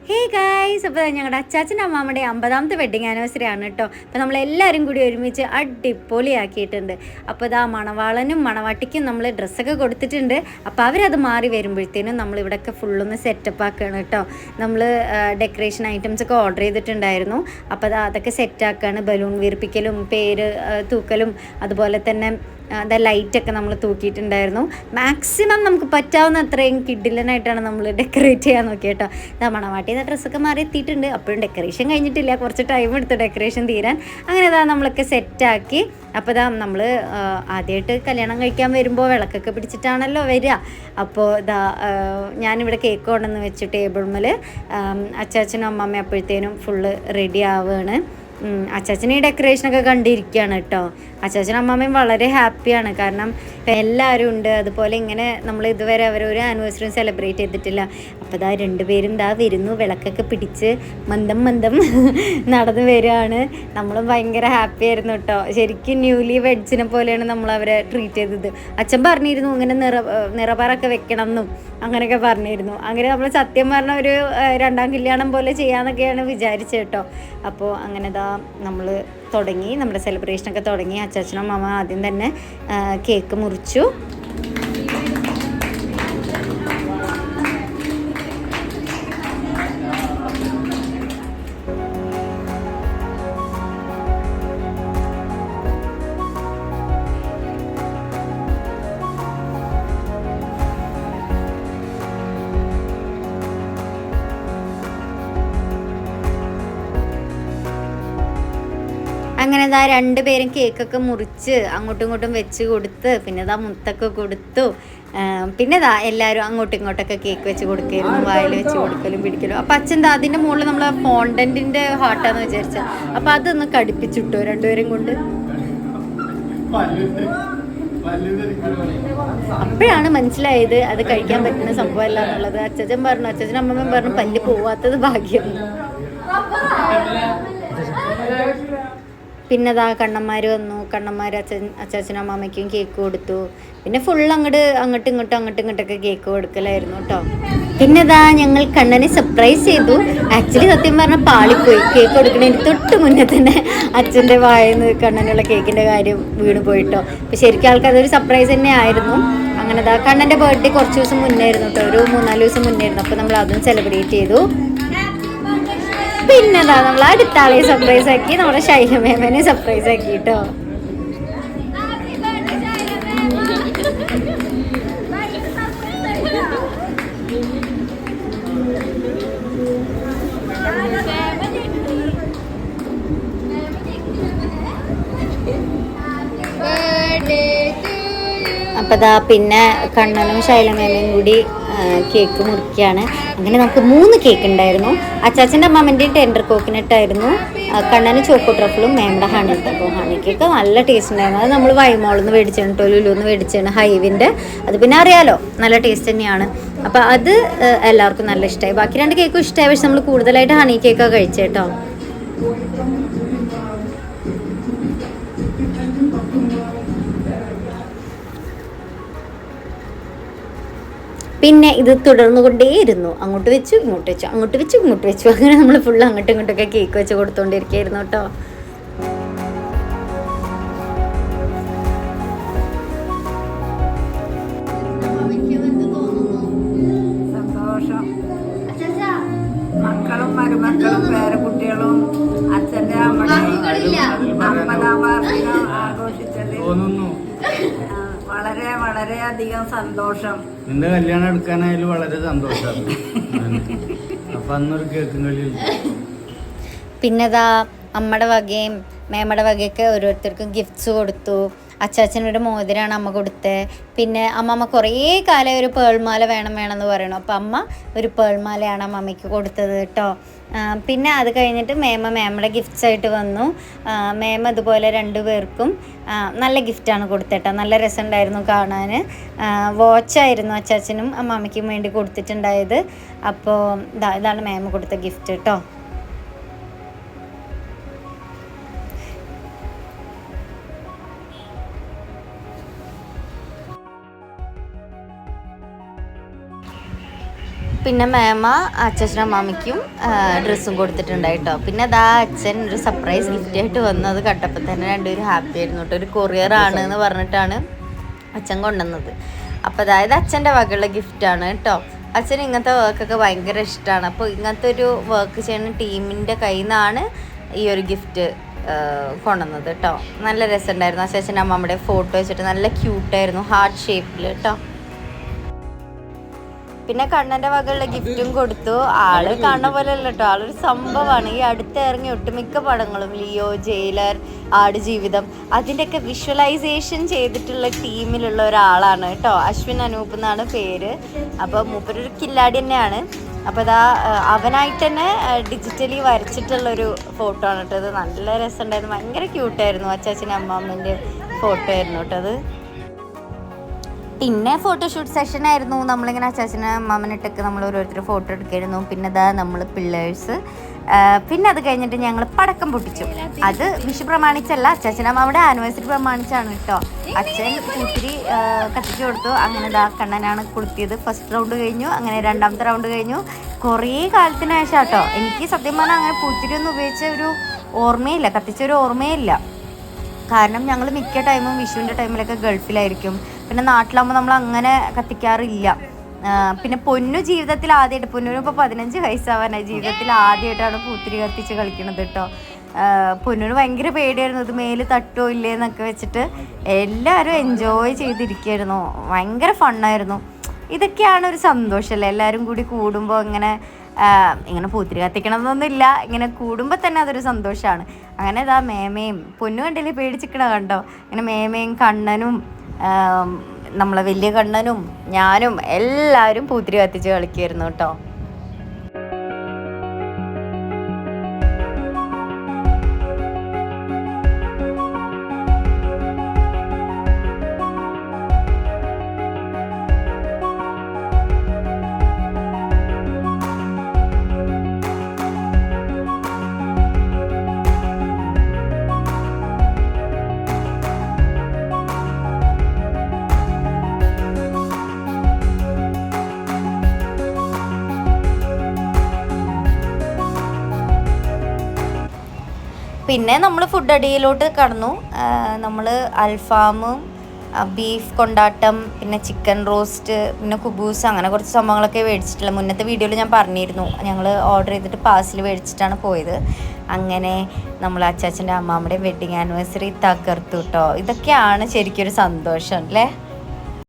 Hey guys, അപ്പോൾ ഞങ്ങളുടെ അച്ചാച്ചൻ്റെ അമ്മാമ്മയുടെ 50ാമത്തെ wedding anniversary ആണ് കേട്ടോ. അപ്പോൾ നമ്മളെല്ലാവരും കൂടി ഒരുമിച്ച് അടിപൊളിയാക്കിയിട്ടുണ്ട്. അപ്പോൾ ഇതാ മണവാളനും മണവാട്ടിക്കും നമ്മൾ ഡ്രസ്സൊക്കെ കൊടുത്തിട്ടുണ്ട്. അപ്പോൾ അവരത് മാറി വരുമ്പോഴത്തേനും നമ്മളിവിടെയൊക്കെ ഫുള്ളൊന്ന് സെറ്റപ്പ് ആക്കുകയാണ് കേട്ടോ. നമ്മൾ ഡെക്കറേഷൻ ഐറ്റംസ് ഒക്കെ ഓർഡർ ചെയ്തിട്ടുണ്ടായിരുന്നു. അപ്പോൾ അതൊക്കെ സെറ്റാക്കുകയാണ്. ബലൂൺ വീർപ്പിക്കലും പേര് തൂക്കലും അതുപോലെ തന്നെ ലൈറ്റൊക്കെ നമ്മൾ തൂക്കിയിട്ടുണ്ടായിരുന്നു. മാക്സിമം നമുക്ക് പറ്റാവുന്ന അത്രയും കിഡിലനായിട്ടാണ് നമ്മൾ ഡെക്കറേറ്റ് ചെയ്യാൻ നോക്കിയത് കേട്ടോ. ഇതാ മണവാട്ടിയുടെ ഡ്രസ്സൊക്കെ മാറി എത്തിയിട്ടുണ്ട്. അപ്പോഴും ഡെക്കറേഷൻ കഴിഞ്ഞിട്ടില്ല, കുറച്ച് ടൈം എടുത്തു ഡെക്കറേഷൻ തീരാൻ. അങ്ങനെ ഇതാ നമ്മളൊക്കെ സെറ്റാക്കി. അപ്പോൾ ഇതാ നമ്മൾ ആദ്യമായിട്ട് കല്യാണം കഴിക്കാൻ വരുമ്പോൾ വിളക്കൊക്കെ പിടിച്ചിട്ടാണല്ലോ വരിക. അപ്പോൾ ഇതാ ഞാനിവിടെ കേക്ക് കൊണ്ടുവന്ന് വെച്ച് ടേബിൾമേൽ അച്ചാച്ചനും അമ്മമ്മയും അപ്പോഴത്തേനും ഫുള്ള് റെഡി ആവുകയാണ്. അച്ചാച്ചന് ഈ ഡെക്കറേഷനൊക്കെ കണ്ടിരിക്കുകയാണ് കേട്ടോ. അച്ചാച്ചനും അമ്മാമ്മയും വളരെ ഹാപ്പിയാണ്, കാരണം എല്ലാവരും ഉണ്ട്. അതുപോലെ ഇങ്ങനെ നമ്മൾ ഇതുവരെ അവരൊരു ആനിവേഴ്സറി സെലിബ്രേറ്റ് ചെയ്തിട്ടില്ല. അപ്പോൾ ഇതാ രണ്ടുപേരും ഇതാ വരുന്നു, വിളക്കൊക്കെ പിടിച്ച് മന്ദം നടന്നു വരികയാണ്. നമ്മളും ഭയങ്കര ഹാപ്പി ആയിരുന്നു കേട്ടോ. ശരിക്കും ന്യൂലി വെഡ്സിനെ പോലെയാണ് നമ്മൾ അവരെ ട്രീറ്റ് ചെയ്തത്. അച്ഛൻ പറഞ്ഞിരുന്നു ഇങ്ങനെ നിറപാറൊക്കെ വെക്കണം എന്നും അങ്ങനെയൊക്കെ പറഞ്ഞിരുന്നു. അങ്ങനെ നമ്മൾ സത്യം പറഞ്ഞ ഒരു രണ്ടാം കല്യാണം പോലെ ചെയ്യാമെന്നൊക്കെയാണ് വിചാരിച്ചത് കേട്ടോ. അപ്പോൾ അങ്ങനെ ഇതാ നമ്മൾ തുടങ്ങി, നമ്മുടെ സെലിബ്രേഷനൊക്കെ തുടങ്ങി. അച്ചാച്ചനും അമ്മ ആദ്യം തന്നെ കേക്ക് മുറിച്ചു. അങ്ങനെ ഇതാ രണ്ടുപേരും കേക്കൊക്കെ മുറിച്ച് അങ്ങോട്ടും ഇങ്ങോട്ടും വെച്ച് കൊടുത്ത്, പിന്നെ ഇതാ മുത്തൊക്കെ കൊടുത്തു. പിന്നെ ഇതാ എല്ലാവരും അങ്ങോട്ടും ഇങ്ങോട്ടൊക്കെ കേക്ക് വെച്ച് കൊടുക്കലും വായിൽ വെച്ച് കൊടുക്കലും പിടിക്കലും. അപ്പം അച്ഛൻ എന്താ അതിൻ്റെ മുകളിൽ നമ്മൾ ഫോണ്ടൻറ്റിൻ്റെ ഹാർട്ടാന്ന് വിചാരിച്ചത്. അപ്പം അതൊന്ന് കടിപ്പിച്ചിട്ടു രണ്ടുപേരും കൊണ്ട്. അപ്പോഴാണ് മനസ്സിലായത് അത് കഴിക്കാൻ പറ്റുന്ന സംഭവമല്ല എന്നുള്ളത്. അച്ഛനും അമ്മമ്മയും പറഞ്ഞു പല്ല് പോവാത്തത് ഭാഗ്യം. പിന്നെ അതാ കണ്ണന്മാർ വന്നു. കണ്ണന്മാർ അച്ചാച്ചനും അമ്മാമ്മയ്ക്കും കേക്ക് കൊടുത്തു. പിന്നെ ഫുൾ അങ്ങോട്ടും ഇങ്ങോട്ടൊക്കെ കേക്ക് കൊടുക്കലായിരുന്നു കേട്ടോ. പിന്നെ ഇതാ ഞങ്ങൾ കണ്ണനെ സർപ്രൈസ് ചെയ്തു. ആക്ച്വലി സത്യം പറഞ്ഞാൽ പാളിപ്പോയി. കേക്ക് കൊടുക്കുന്നതിന് തൊട്ട് മുന്നേ തന്നെ അച്ഛൻ്റെ വായന്ന് കണ്ണനുള്ള കേക്കിൻ്റെ കാര്യം വീണ് പോയിട്ടോ. അപ്പോൾ ശരിക്കും ആൾക്ക് അതൊരു സർപ്രൈസ് തന്നെ ആയിരുന്നു. അങ്ങനെ ഇതാ കണ്ണൻ്റെ ബർത്ത്ഡേ കുറച്ച് ദിവസം മുന്നേ ആയിരുന്നു കേട്ടോ, ഒരു 3-4 ദിവസം മുന്നേ ആയിരുന്നു. അപ്പോൾ നമ്മൾ അതും സെലിബ്രേറ്റ് ചെയ്തു. പിന്നെ എന്താ നമ്മൾ അടുത്ത ആളെ സർപ്രൈസ് ആക്കി, നമ്മുടെ ശൈലമേമനെ സർപ്രൈസ് ആക്കി കേട്ടോ. അപ്പോൾ ദാ പിന്നെ കണ്ണനും ശൈലമേമയും കൂടി കേക്ക് മുറിക്കുകയാണ്. അങ്ങനെ നമുക്ക് 3 കേക്ക് ഉണ്ടായിരുന്നു. അച്ചാച്ചൻ്റെ അമ്മാമ്മൻ്റെയും ടെൻഡർ കോക്കനട്ട് ആയിരുന്നു, കണ്ണന് ചോക്കോ ട്രഫിളും മേമ്മയുടെ ഹണി. അപ്പോൾ ഹണി കേക്ക് നല്ല ടേസ്റ്റ് ഉണ്ടായിരുന്നു. അത് നമ്മൾ വൈമോളിൽ നിന്ന് മേടിച്ചാണ് കേട്ടോ, ലുലുന്ന് മേടിച്ചാണ് ഹൈവിൻ്റെ. അത് പിന്നെ അറിയാലോ നല്ല ടേസ്റ്റ് തന്നെയാണ്. അപ്പോൾ അത് എല്ലാവർക്കും നല്ല ഇഷ്ടമായി. ബാക്കി 2 കേക്കും ഇഷ്ടമായി, പക്ഷെ നമ്മൾ കൂടുതലായിട്ട് ഹണി കേക്കാണ് കഴിച്ചേട്ടോ. പിന്നെ ഇത് തുടർന്നു കൊണ്ടേയിരുന്നു. അങ്ങോട്ട് വെച്ചു ഇങ്ങോട്ട് വെച്ചു, അങ്ങോട്ട് വെച്ചു ഇങ്ങോട്ട് വെച്ചു. അങ്ങനെ നമ്മൾ ഫുള്ള് അങ്ങോട്ടും ഇങ്ങോട്ടൊക്കെ കേക്ക് വെച്ച് കൊടുത്തോണ്ടിരിക്കുകയായിരുന്നു കേട്ടോ. സന്തോഷം. മക്കളും മരുമക്കളും പേരക്കുട്ടികളും അച്ഛൻ്റെ അമ്മയുടെ 50ാം വാർഷികം ആഘോഷിച്ചതിൽ വളരെയധികം സന്തോഷം. നിന്റെ കല്യാണം എടുക്കാനായാലും വളരെ സന്തോഷമാണ്. അപ്പൊ അന്നൊരു കേക്കും കളിയിൽ പിന്നെതാ അമ്മയുടെ വകയും മേമ്മയുടെ വകയൊക്കെ ഓരോരുത്തർക്കും ഗിഫ്റ്റ്സ് കൊടുത്തു. അച്ചാച്ചനൊരു മോതിരാണ് അമ്മ കൊടുത്തത്. പിന്നെ അമ്മമ്മ കുറേ കാലം ഒരു പേൾമാല വേണമെന്ന് പറയണം. അപ്പം അമ്മ ഒരു പേൾമാലയാണ് അമ്മമ്മയ്ക്ക് കൊടുത്തത് കേട്ടോ. പിന്നെ അത് കഴിഞ്ഞിട്ട് മേമ്മയുടെ ഗിഫ്റ്റ്സ് ആയിട്ട് വന്നു. മേമ്മ ഇതുപോലെ 2 പേർക്കും നല്ല ഗിഫ്റ്റാണ് കൊടുത്തേട്ടോ. നല്ല രസമുണ്ടായിരുന്നു കാണാൻ. വാച്ചായിരുന്നു അച്ചാച്ചനും അമ്മാമ്മയ്ക്കും വേണ്ടി കൊടുത്തിട്ടുണ്ടായത്. അപ്പോൾ ഇതാണ് മേമ്മ കൊടുത്ത ഗിഫ്റ്റ് കേട്ടോ. പിന്നെ മേമ അച്ഛനും അമ്മാമ്മയ്ക്കും ഡ്രസ്സും കൊടുത്തിട്ടുണ്ടായി കേട്ടോ. പിന്നെ അതാ അച്ഛൻ ഒരു സർപ്രൈസ് ഗിഫ്റ്റ് ആയിട്ട് വന്നത് കണ്ടപ്പോൾ തന്നെ രണ്ടുപേരും ഹാപ്പി ആയിരുന്നു കേട്ടോ. ഒരു കൊറിയർ ആണ് എന്ന് പറഞ്ഞിട്ടാണ് അച്ഛൻ കൊണ്ടുവന്നത്. അപ്പോൾ അതായത് അച്ഛൻ്റെ വകയുള്ള ഗിഫ്റ്റാണ് കേട്ടോ. അച്ഛൻ ഇങ്ങനത്തെ വർക്കൊക്കെ ഭയങ്കര ഇഷ്ടമാണ്. അപ്പോൾ ഇങ്ങനത്തെ ഒരു വർക്ക് ചെയ്യുന്ന ടീമിൻ്റെ കയ്യിൽ നിന്നാണ് ഈ ഒരു ഗിഫ്റ്റ് കൊണ്ടുവന്നത് കേട്ടോ. നല്ല രസമുണ്ടായിരുന്നു. അച്ഛൻ്റെ അമ്മമ്മയുടെ ഫോട്ടോ വെച്ചിട്ട് നല്ല ക്യൂട്ടായിരുന്നു, ഹാർട്ട് ഷേപ്പിൽ കേട്ടോ. പിന്നെ കണ്ണൻ്റെ വകയുള്ള ഗിഫ്റ്റും കൊടുത്തു. ആള് കാണുന്ന പോലെ അല്ല കേട്ടോ, ആളൊരു സംഭവമാണ്. ഈ അടുത്ത് ഇറങ്ങിയ ഒട്ടുമിക്ക പടങ്ങളും ലിയോ, ജയിലർ, ആടുജീവിതം അതിൻ്റെയൊക്കെ വിഷ്വലൈസേഷൻ ചെയ്തിട്ടുള്ള ടീമിലുള്ള ഒരാളാണ് കേട്ടോ. അശ്വിൻ അനൂപ് എന്നാണ് പേര്. അപ്പോൾ മൂപ്പരൊരു കില്ലാടി തന്നെയാണ്. അപ്പോൾ അതാ അവനായിട്ട് തന്നെ ഡിജിറ്റലി വരച്ചിട്ടുള്ളൊരു ഫോട്ടോ ആണ് കേട്ടോ. അത് നല്ല രസമുണ്ടായിരുന്നു, ഭയങ്കര ക്യൂട്ടായിരുന്നു. അച്ചാച്ചനും അമ്മാമ്മൻ്റെ ഫോട്ടോ ആയിരുന്നു കേട്ടോ അത്. പിന്നെ ഫോട്ടോഷൂട്ട് സെഷനായിരുന്നു. നമ്മളിങ്ങനെ അച്ചാച്ചനെ അമ്മാമ്മനിട്ടൊക്കെ നമ്മൾ ഓരോരുത്തർ ഫോട്ടോ എടുക്കായിരുന്നു. പിന്നെ അതാ നമ്മൾ പിള്ളേഴ്സ്. പിന്നെ അത് കഴിഞ്ഞിട്ട് ഞങ്ങൾ പടക്കം പൊട്ടിച്ചു. അത് വിഷു പ്രമാണിച്ചല്ല, അച്ചാച്ചനമ്മയുടെ ആനിവേഴ്സറി പ്രമാണിച്ചാണ് കേട്ടോ. അച്ഛൻ പൂത്തിരി കത്തിച്ചു കൊടുത്തു. അങ്ങനെ ഇതാ കണ്ണനാണ് കൊളുത്തിയത്. ഫസ്റ്റ് റൗണ്ട് കഴിഞ്ഞു, അങ്ങനെ രണ്ടാമത്തെ റൗണ്ട് കഴിഞ്ഞു. കുറേ കാലത്തിന് ശേഷം കേട്ടോ. എനിക്ക് സത്യം പറഞ്ഞാൽ അങ്ങനെ പൂത്തിരി ഒന്നും ഉപയോഗിച്ച ഒരു ഓർമ്മയില്ല, കത്തിച്ചൊരു ഓർമ്മയില്ല. കാരണം ഞങ്ങൾ മിക്ക ടൈമും വിഷുവിൻ്റെ ടൈമിലൊക്കെ ഗൾഫിലായിരിക്കും. പിന്നെ നാട്ടിലാകുമ്പോൾ നമ്മൾ അങ്ങനെ കത്തിക്കാറില്ല. പിന്നെ പൊന്നു ജീവിതത്തിൽ ആദ്യമായിട്ട്, പൊന്നൂന് ഇപ്പോൾ 15 വയസ്സാവാനായി, ജീവിതത്തിൽ ആദ്യമായിട്ടാണ് പൂത്തിരി കത്തിച്ച് കളിക്കണത് കേട്ടോ. പൊന്നൂന് ഭയങ്കര പേടിയായിരുന്നു, ഇത് മേല് തട്ടോ ഇല്ലേ എന്നൊക്കെ വെച്ചിട്ട്. എല്ലാവരും എൻജോയ് ചെയ്തിരിക്കുകയായിരുന്നു, ഭയങ്കര ഫണ്ണായിരുന്നു. ഇതൊക്കെയാണ് ഒരു സന്തോഷമല്ലേ, എല്ലാവരും കൂടി കൂടുമ്പോൾ ഇങ്ങനെ പൂത്തിരി കത്തിക്കണമെന്നൊന്നുമില്ല, ഇങ്ങനെ കൂടുമ്പോൾ തന്നെ അതൊരു സന്തോഷമാണ്. അങ്ങനെ ഇതാ മേമയും പൊന്നു കണ്ടില്ലേ പേടിച്ചിക്കണ കണ്ടോ. ഇങ്ങനെ മേമയും കണ്ണനും നമ്മളെ വലിയ കണ്ണനും ഞാനും എല്ലാവരും പൂത്തിരി കത്തിച്ച് കളിക്കുമായിരുന്നു കേട്ടോ. പിന്നെ നമ്മൾ ഫുഡ് അടിയിലോട്ട് കടന്നു. നമ്മൾ അൽഫാമും ബീഫ് കൊണ്ടാട്ടം, പിന്നെ ചിക്കൻ റോസ്റ്റ്, പിന്നെ കുബൂസ്, അങ്ങനെ കുറച്ച് സംഭവങ്ങളൊക്കെ മേടിച്ചിട്ടില്ല. മുന്നത്തെ വീഡിയോയിൽ ഞാൻ പറഞ്ഞിരുന്നു, ഞങ്ങൾ ഓർഡർ ചെയ്തിട്ട് പാഴ്സൽ മേടിച്ചിട്ടാണ് പോയത്. അങ്ങനെ നമ്മൾ അച്ചാച്ചൻ്റെ അമ്മാമ്മയുടെ വെഡ്ഡിങ് ആനിവേഴ്സറി തകർത്തു കേട്ടോ. ഇതൊക്കെയാണ് ശരിക്കും ഒരു സന്തോഷം അല്ലേ.